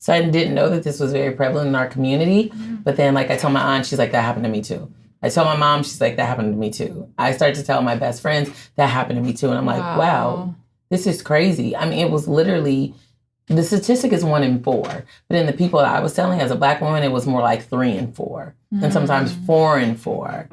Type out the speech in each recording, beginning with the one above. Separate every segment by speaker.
Speaker 1: So I didn't know that this was very prevalent in our community. But then, like, I told my aunt, she's like, that happened to me too. I told my mom, she's like, that happened to me too. I started to tell my best friends, that happened to me too. And I'm like, wow, this is crazy. I mean, it was literally, the statistic is 1 in 4. But in the people that I was telling as a Black woman, it was more like 3 in 4. And sometimes 4 in 4.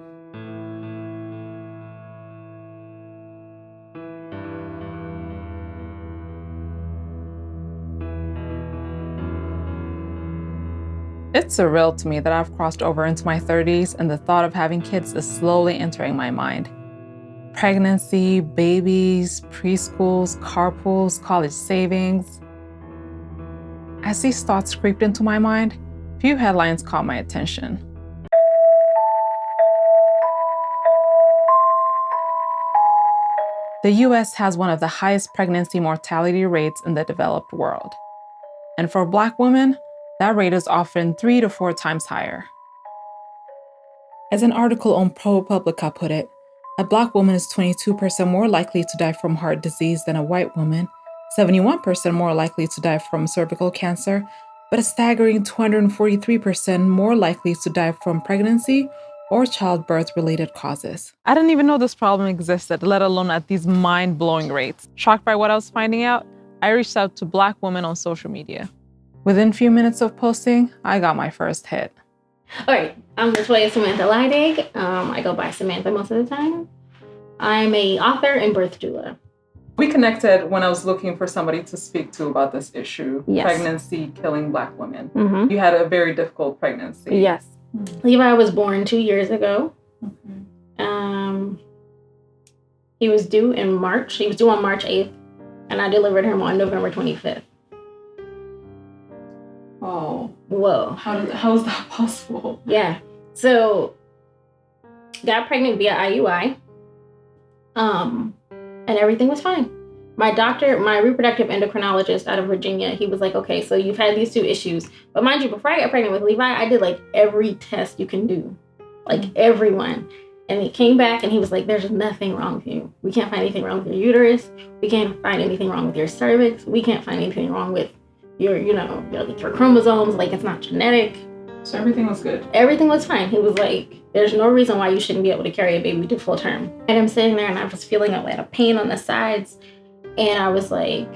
Speaker 2: It's surreal to me that I've crossed over into my 30s and the thought of having kids is slowly entering my mind. Pregnancy, babies, preschools, carpools, college savings. As these thoughts creeped into my mind, few headlines caught my attention. The US has one of the highest pregnancy mortality rates in the developed world. And for Black women, that rate is often 3 to 4 times higher. As an article on ProPublica put it, a Black woman is 22% more likely to die from heart disease than a white woman, 71% more likely to die from cervical cancer, but a staggering 243% more likely to die from pregnancy or childbirth-related causes. I didn't even know this problem existed, let alone at these mind-blowing rates. Shocked by what I was finding out, I reached out to Black women on social media. Within a few minutes of posting, I got my first hit.
Speaker 3: All right, I'm Latoya Samantha Leidig. I go by Samantha most of the time. I'm an author and birth doula.
Speaker 2: We connected when I was looking for somebody to speak to about this issue,
Speaker 3: yes.
Speaker 2: Pregnancy killing Black women. Mm-hmm. You had a very difficult pregnancy.
Speaker 3: Yes. Mm-hmm. Levi was born 2 years ago. Mm-hmm. He was due in March. He was due on March 8th, and I delivered him on November 25th.
Speaker 2: Oh.
Speaker 3: Whoa.
Speaker 2: How is that possible?
Speaker 3: Yeah. So, got pregnant via IUI. And everything was fine. My doctor, my reproductive endocrinologist out of Virginia, he was like, okay, so you've had these 2 issues. But mind you, before I got pregnant with Levi, I did like every test you can do. Like everyone. And he came back and he was like, there's nothing wrong with you. We can't find anything wrong with your uterus. We can't find anything wrong with your cervix. We can't find anything wrong with your chromosomes, like it's not genetic.
Speaker 2: So everything was good?
Speaker 3: Everything was fine. He was like, there's no reason why you shouldn't be able to carry a baby to full term. And I'm sitting there and I was feeling a lot of pain on the sides. And I was like,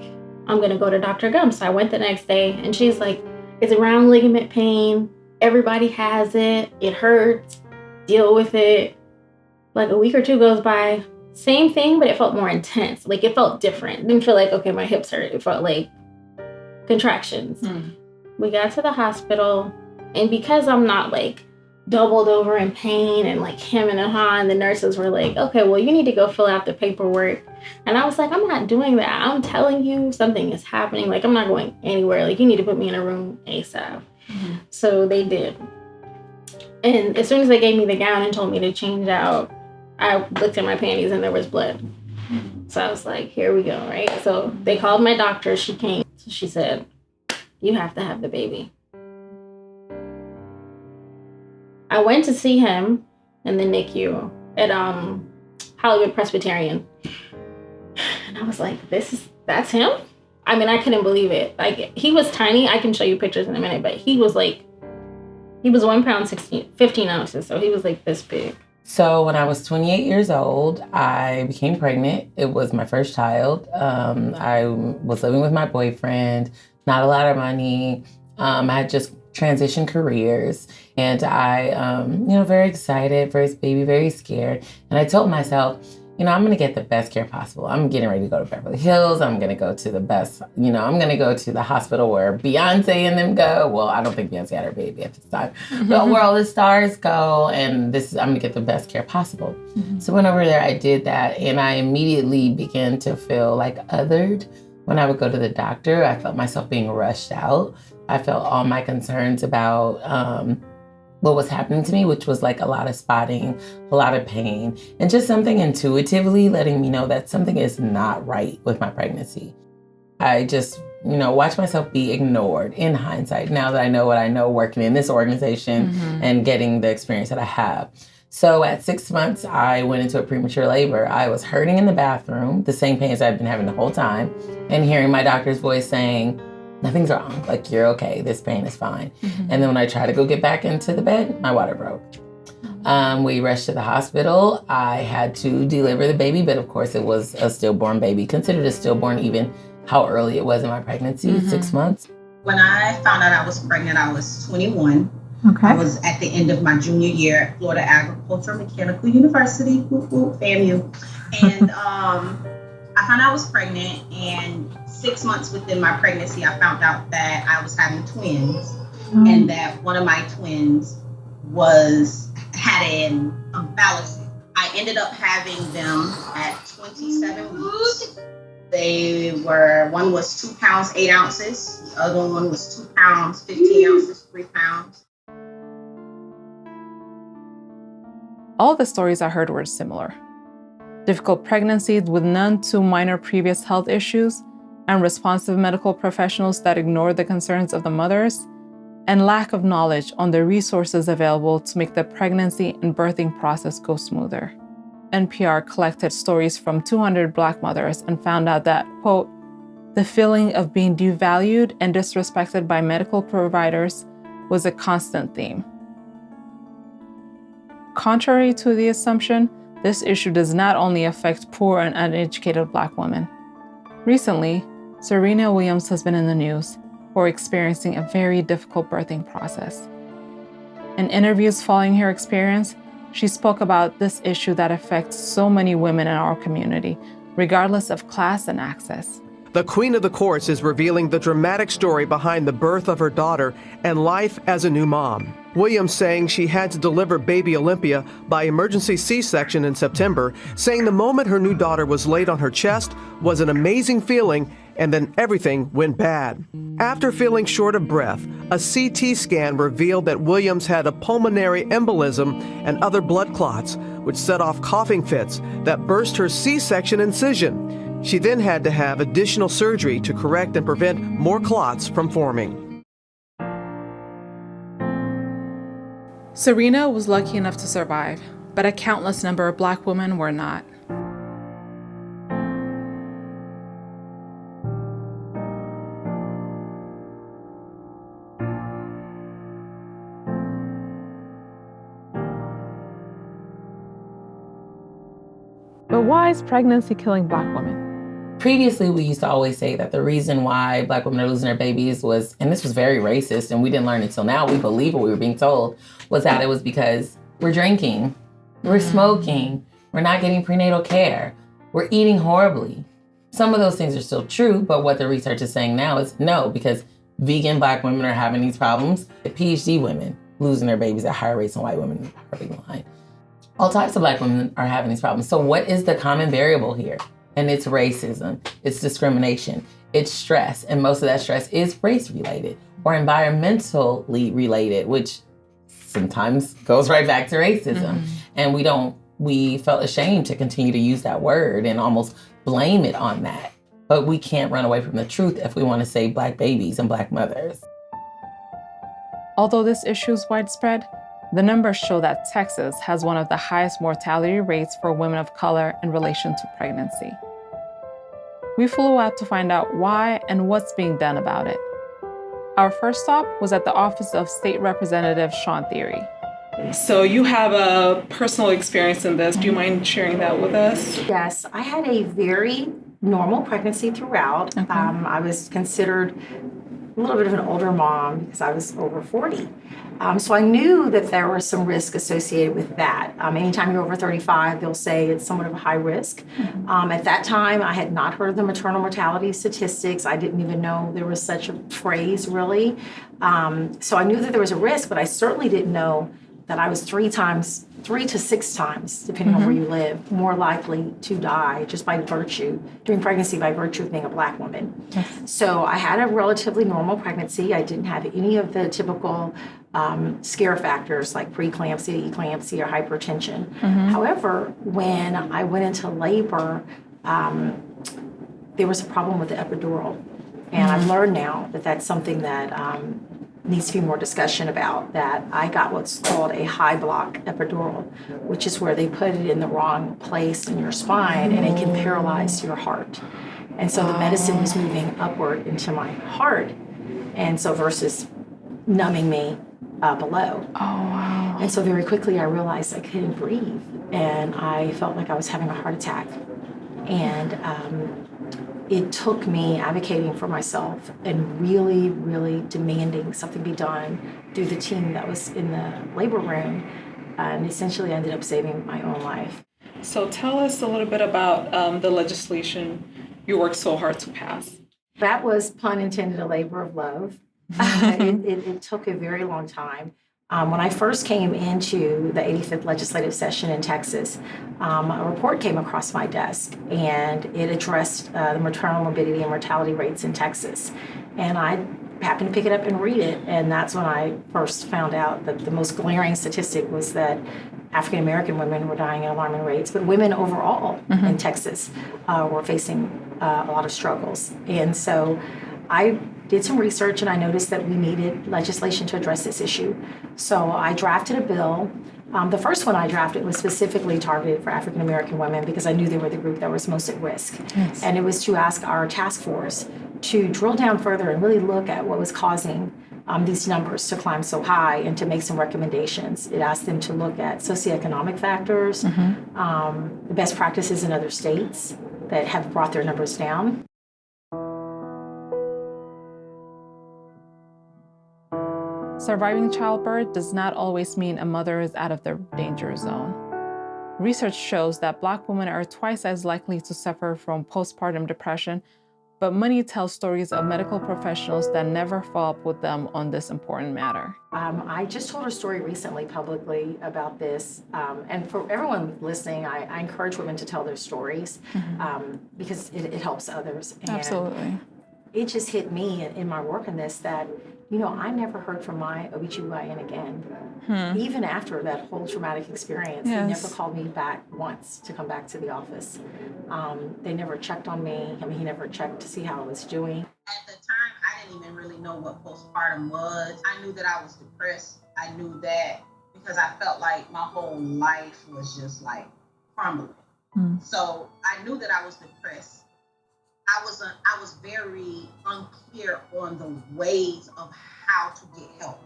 Speaker 3: I'm going to go to Dr. Gum. So I went the next day and she's like, it's a round ligament pain. Everybody has it. It hurts. Deal with it. Like a week or 2 goes by. Same thing, but it felt more intense. Like it felt different. It didn't feel like, okay, my hips hurt. It felt like contractions. We got to the hospital, and because I'm not like doubled over in pain and like him and Han, the nurses were like, okay, well, you need to go fill out the paperwork. And I was like, I'm not doing that. I'm telling you something is happening. Like, I'm not going anywhere. Like, you need to put me in a room ASAP. Mm-hmm. So they did. And as soon as they gave me the gown and told me to change out, I looked at my panties and there was blood. So I was like, here we go, right? So they called my doctor. She came. She said, you have to have the baby. I went to see him in the NICU at Hollywood Presbyterian. And I was like, that's him? I mean, I couldn't believe it. Like, he was tiny. I can show you pictures in a minute, but he was 1 pound 15 ounces. So he was like this big.
Speaker 1: So when I was 28 years old, I became pregnant. It was my first child. I was living with my boyfriend, not a lot of money. I had just transitioned careers, and I, very excited, first baby, very scared. And I told myself, I'm going to get the best care possible. I'm getting ready to go to Beverly Hills. I'm going to go to the best, I'm going to go to the hospital where Beyonce and them go. Well, I don't think Beyonce had her baby at this time, but where all the stars go. And I'm going to get the best care possible. Mm-hmm. So when over there, I did that. And I immediately began to feel like othered. When I would go to the doctor, I felt myself being rushed out. I felt all my concerns about, what was happening to me, which was like a lot of spotting, a lot of pain, and just something intuitively letting me know that something is not right with my pregnancy. I just, watched myself be ignored in hindsight, now that I know what I know working in this organization and getting the experience that I have. So at 6 months, I went into a premature labor. I was hurting in the bathroom, the same pains I'd been having the whole time, and hearing my doctor's voice saying, nothing's wrong. Like, you're okay. This pain is fine. And then when I tried to go get back into the bed, my water broke. We rushed to the hospital. I had to deliver the baby, but of course it was a stillborn baby, considered a stillborn even how early it was in my pregnancy, 6 months.
Speaker 4: When I found out I was pregnant, I was 21. Okay. I was at the end of my junior year at Florida Agricultural Mechanical University, FAMU. And I found out I was pregnant, and 6 months within my pregnancy, I found out that I was having twins, and that one of my twins had an imbalance. I ended up having them at 27 weeks. One was 2 pounds, 8 ounces. The other one was 2 pounds, 15 ounces, 3 pounds.
Speaker 2: All the stories I heard were similar. Difficult pregnancies with none too minor previous health issues, unresponsive medical professionals that ignored the concerns of the mothers, and lack of knowledge on the resources available to make the pregnancy and birthing process go smoother. NPR collected stories from 200 Black mothers and found out that, quote, the feeling of being devalued and disrespected by medical providers was a constant theme. Contrary to the assumption, this issue does not only affect poor and uneducated Black women. Recently, Serena Williams has been in the news for experiencing a very difficult birthing process. In interviews following her experience, she spoke about this issue that affects so many women in our community, regardless of class and access.
Speaker 5: The Queen of the Courts is revealing the dramatic story behind the birth of her daughter and life as a new mom. Williams saying she had to deliver baby Olympia by emergency C-section in September, saying the moment her new daughter was laid on her chest was an amazing feeling, and then everything went bad. After feeling short of breath, a CT scan revealed that Williams had a pulmonary embolism and other blood clots, which set off coughing fits that burst her C-section incision. She then had to have additional surgery to correct and prevent more clots from forming.
Speaker 2: Serena was lucky enough to survive, but a countless number of Black women were not. But why is pregnancy killing Black women?
Speaker 1: Previously, we used to always say that the reason why Black women are losing their babies was, and this was very racist, and we didn't learn it until now, we believe what we were being told, was that it was because we're drinking, we're smoking, we're not getting prenatal care, we're eating horribly. Some of those things are still true, but what the research is saying now is no, because vegan Black women are having these problems. PhD women losing their babies at higher rates than white women in the poverty line. All types of Black women are having these problems. So what is the common variable here? And it's racism, it's discrimination, it's stress. And most of that stress is race related or environmentally related, which sometimes goes right back to racism. And we felt ashamed to continue to use that word and almost blame it on that. But we can't run away from the truth if we want to save Black babies and Black mothers.
Speaker 2: Although this issue is widespread, the numbers show that Texas has one of the highest mortality rates for women of color in relation to pregnancy. We flew out to find out why and what's being done about it. Our first stop was at the office of State Representative Sean Theory. So you have a personal experience in this. Do you mind sharing that with us?
Speaker 6: Yes, I had a very normal pregnancy throughout.
Speaker 2: Okay.
Speaker 6: I was considered a little bit of an older mom because I was over 40. So I knew that there was some risk associated with that. Anytime you're over 35, they'll say it's somewhat of a high risk. At that time, I had not heard of the maternal mortality statistics. I didn't even know there was such a phrase, really. So I knew that there was a risk, but I certainly didn't know that I was 3 to 6 times, depending on where you live, more likely to die just by virtue, during pregnancy by virtue of being a Black woman. Yes. So I had a relatively normal pregnancy. I didn't have any of the typical scare factors like preeclampsia, eclampsia, or hypertension. However, when I went into labor, there was a problem with the epidural. And I've learned now that that's something that needs to be more discussion about, that I got what's called a high block epidural, which is where they put it in the wrong place in your spine and it can paralyze your heart. And so the medicine was moving upward into my heart. And so versus numbing me below.
Speaker 2: Oh, wow.
Speaker 6: And so very quickly I realized I couldn't breathe, and I felt like I was having a heart attack. And it took me advocating for myself and really, really demanding something be done through the team that was in the labor room, and essentially ended up saving my own life.
Speaker 2: So tell us a little bit about the legislation you worked so hard to pass.
Speaker 6: That was, pun intended, a labor of love. It took a very long time. When I first came into the 85th legislative session in Texas, a report came across my desk, and it addressed the maternal morbidity and mortality rates in Texas. And I happened to pick it up and read it, and that's when I first found out that the most glaring statistic was that African American women were dying at alarming rates, but women overall in Texas were facing a lot of struggles. And so I did some research, and I noticed that we needed legislation to address this issue. So I drafted a bill. The first one I drafted was specifically targeted for African American women because I knew they were the group that was most at risk. Yes. And it was to ask our task force to drill down further and really look at what was causing these numbers to climb so high and to make some recommendations. It asked them to look at socioeconomic factors, the best practices in other states that have brought their numbers down.
Speaker 2: Surviving childbirth does not always mean a mother is out of the danger zone. Research shows that Black women are twice as likely to suffer from postpartum depression, but many tell stories of medical professionals that never follow up with them on this important matter.
Speaker 6: I just told a story recently publicly about this, and for everyone listening, I encourage women to tell their stories because it helps others. And
Speaker 2: absolutely.
Speaker 6: It just hit me in my work in this that, I never heard from my OBGYN again. Even after that whole traumatic experience, He never called me back once to come back to the office. They never checked on me. He never checked to see how I was doing.
Speaker 4: At the time, I didn't even really know what postpartum was. I knew that I was depressed. I knew that because I felt like my whole life was just like crumbling. So I knew that I was depressed. I was very unclear on the ways of how to get help.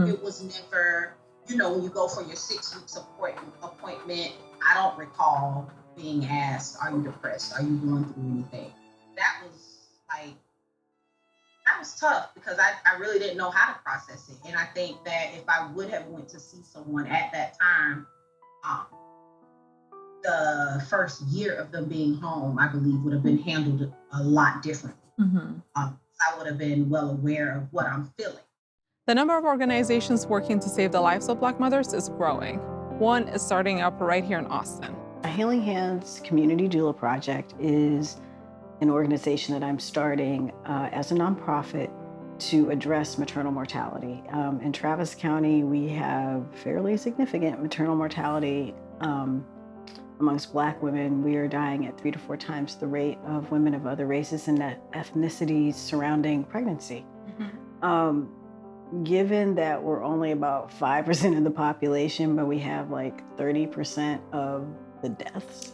Speaker 4: It was never, when you go for your 6 weeks appointment, I don't recall being asked, are you depressed? Are you going through anything? That was tough because I really didn't know how to process it. And I think that if I would have went to see someone at that time, the first year of them being home, I believe, would have been handled a lot differently. I would have been well aware of what I'm feeling.
Speaker 2: The number of organizations working to save the lives of Black mothers is growing. One is starting up right here in Austin.
Speaker 7: Healing Hands Community Doula Project is an organization that I'm starting as a nonprofit to address maternal mortality. In Travis County, we have fairly significant maternal mortality. Amongst Black women, we are dying at 3 to 4 times the rate of women of other races and ethnicities surrounding pregnancy. Given that we're only about 5% of the population, but we have like 30% of the deaths,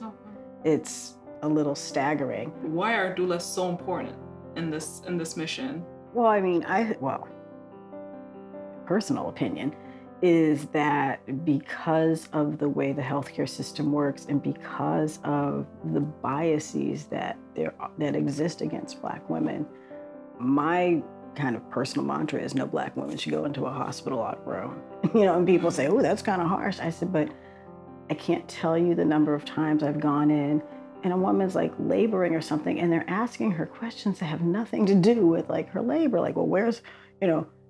Speaker 7: it's a little staggering.
Speaker 2: Why are doulas so important in this mission?
Speaker 7: Well, personal opinion is that because of the way the healthcare system works and because of the biases that exist against Black women, my kind of personal mantra is no Black woman should go into a hospital on her own. And people say, oh, that's kind of harsh. I said, but I can't tell you the number of times I've gone in and a woman's like laboring or something and they're asking her questions that have nothing to do with like her labor. Like, well, where's,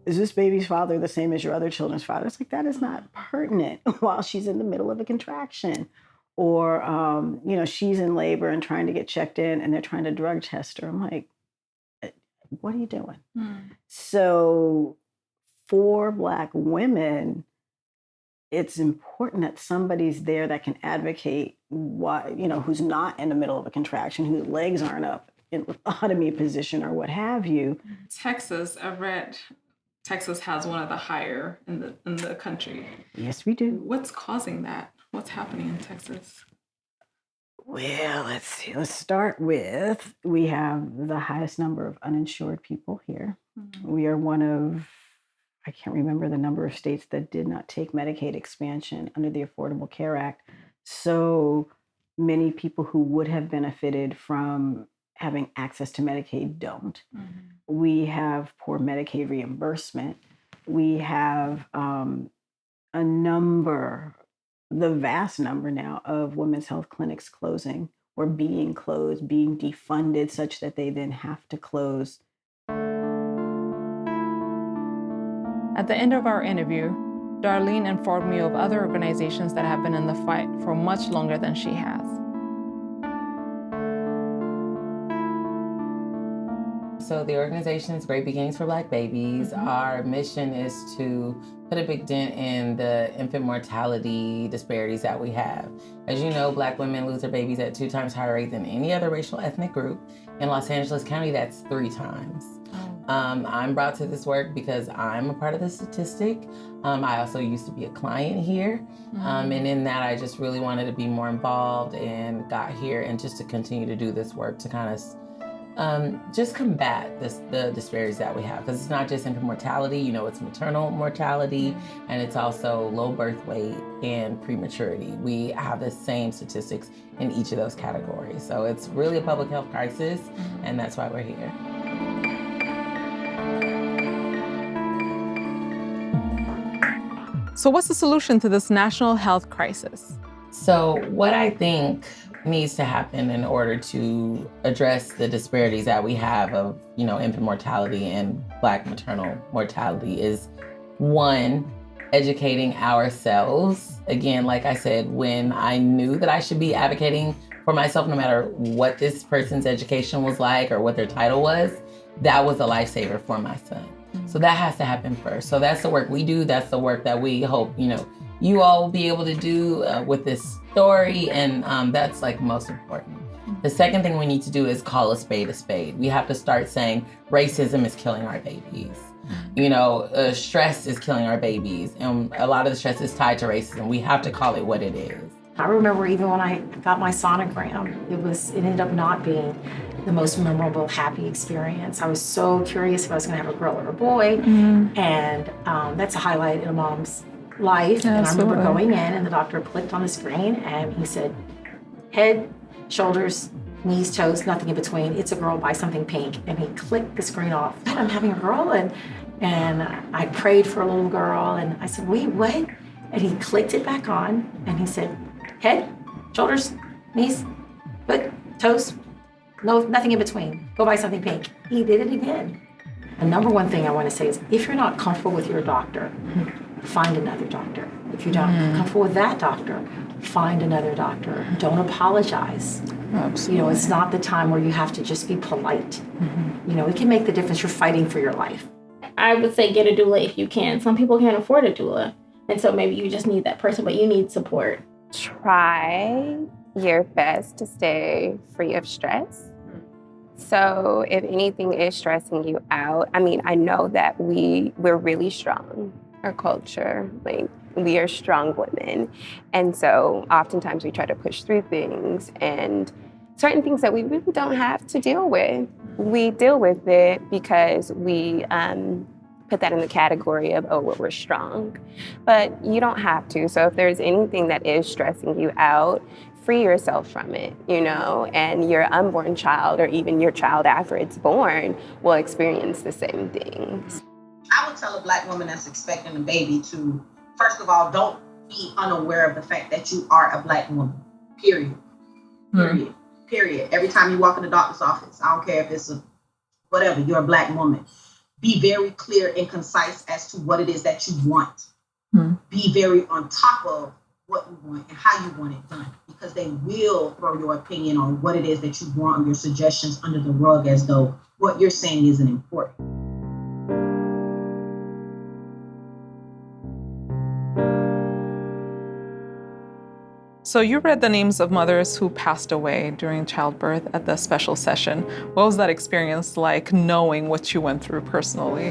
Speaker 7: is this baby's father the same as your other children's father? It's like, that is not pertinent while she's in the middle of a contraction. Or, she's in labor and trying to get checked in and they're trying to drug test her. I'm like, what are you doing? So for Black women, it's important that somebody's there that can advocate who's not in the middle of a contraction, whose legs aren't up in lithotomy position or what have you.
Speaker 2: Texas, I've read Texas has one of the higher in the country.
Speaker 7: Yes, we do.
Speaker 2: What's causing that? What's happening in Texas?
Speaker 7: Well, let's see. Let's start with, we have the highest number of uninsured people here. We are one of, I can't remember the number of states that did not take Medicaid expansion under the Affordable Care Act. So many people who would have benefited from having access to Medicaid don't. We have poor Medicaid reimbursement. We have a number, the vast number now of women's health clinics closing or being closed, being defunded such that they then have to close.
Speaker 2: At the end of our interview, Darlene informed me of other organizations that have been in the fight for much longer than she has.
Speaker 1: So the organization is Great Beginnings for Black Babies. Our mission is to put a big dent in the infant mortality disparities that we have. As you know, Black women lose their babies at 2 times higher rate than any other racial ethnic group. In Los Angeles County, that's 3 times. I'm brought to this work because I'm a part of the statistic. I also used to be a client here. And in that, I just really wanted to be more involved and got here and just to continue to do this work to kind of just combat the disparities that we have. Because it's not just infant mortality, you know, it's maternal mortality, and it's also low birth weight and prematurity. We have the same statistics in each of those categories. So it's really a public health crisis, and that's why we're here.
Speaker 2: So what's the solution to this national health crisis?
Speaker 1: So what I think needs to happen in order to address the disparities that we have of, you know, infant mortality and Black maternal mortality is, 1, educating ourselves. Again, like I said, when I knew that I should be advocating for myself, no matter what this person's education was like or what their title was, that was a lifesaver for my son. So that has to happen first. So that's the work we do. That's the work that we hope, you know, you all will be able to do with this story. And that's like most important. The second thing we need to do is call a spade a spade. We have to start saying racism is killing our babies. You know, stress is killing our babies. And a lot of the stress is tied to racism. We have to call it what it is.
Speaker 6: I remember even when I got my sonogram, it ended up not being the most memorable, happy experience. I was so curious if I was going to have a girl or a boy, and that's a highlight in a mom's life.
Speaker 2: Yeah,
Speaker 6: and I remember going in, and the doctor clicked on the screen, and he said, head, shoulders, knees, toes, nothing in between. It's a girl, buy something pink. And he clicked the screen off. I'm having a girl, and I prayed for a little girl, and I said, wait, what? And he clicked it back on, and he said, head, shoulders, knees, foot, toes, no, nothing in between. Go buy something pink. He did it again. The number one thing I want to say is, if you're not comfortable with your doctor, find another doctor. If you're not comfortable with that doctor, find another doctor. Don't apologize.
Speaker 2: Absolutely.
Speaker 6: You know, it's not the time where you have to just be polite. You know, it can make the difference. You're fighting for your life.
Speaker 3: I would say get a doula if you can. Some people can't afford a doula. And so maybe you just need that person, but you need support.
Speaker 8: Try your best to stay free of stress. So if anything is stressing you out, I mean, I know that we're really strong, our culture, like we are strong women. And so oftentimes we try to push through things, and certain things that we really don't have to deal with. We deal with it because we put that in the category of, oh, well, we're strong. But you don't have to. So if there's anything that is stressing you out, free yourself from it, you know, and your unborn child or even your child after it's born will experience the same things.
Speaker 4: I would tell a Black woman that's expecting a baby to, first of all, don't be unaware of the fact that you are a Black woman, period. Period. Every time you walk in the doctor's office, I don't care if it's whatever, you're a Black woman. Be very clear and concise as to what it is that you want. Be very on top of what you want and how you want it done, because they will throw your opinion on what it is that you want or your suggestions under the rug as though what you're saying isn't important.
Speaker 2: So you read the names of mothers who passed away during childbirth at the special session. What was that experience like, knowing what you went through personally?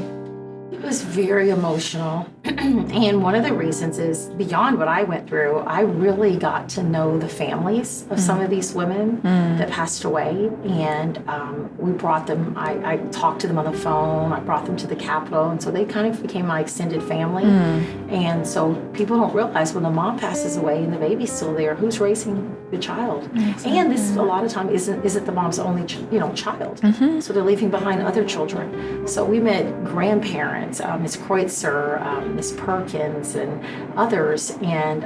Speaker 6: It was very emotional. And one of the reasons is beyond what I went through, I really got to know the families of some of these women that passed away. And we brought them, I talked to them on the phone, I brought them to the Capitol. And so they kind of became my extended family. And so people don't realize when the mom passes away and the baby's still there, who's raising the child? And this a lot of time isn't the mom's only child. So they're leaving behind other children. So we met grandparents, Ms. Kreutzer, Ms. Perkins, and others. And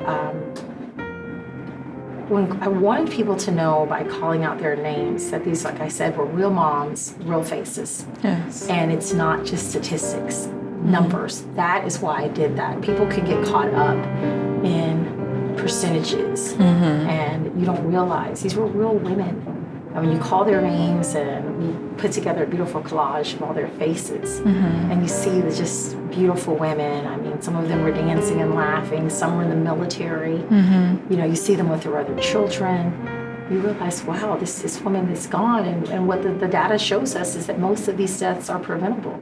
Speaker 6: when I wanted people to know by calling out their names that these, like I said, were real moms, real faces.
Speaker 2: Yes.
Speaker 6: And it's not just statistics, numbers. That is why I did that. People can get caught up in percentages, and you don't realize these were real women. I mean, you call their names and we put together a beautiful collage of all their faces. And you see the just beautiful women. I mean, some of them were dancing and laughing. Some were in the military. You see them with their other children. You realize, wow, this woman is gone. And what the data shows us is that most of these deaths are preventable.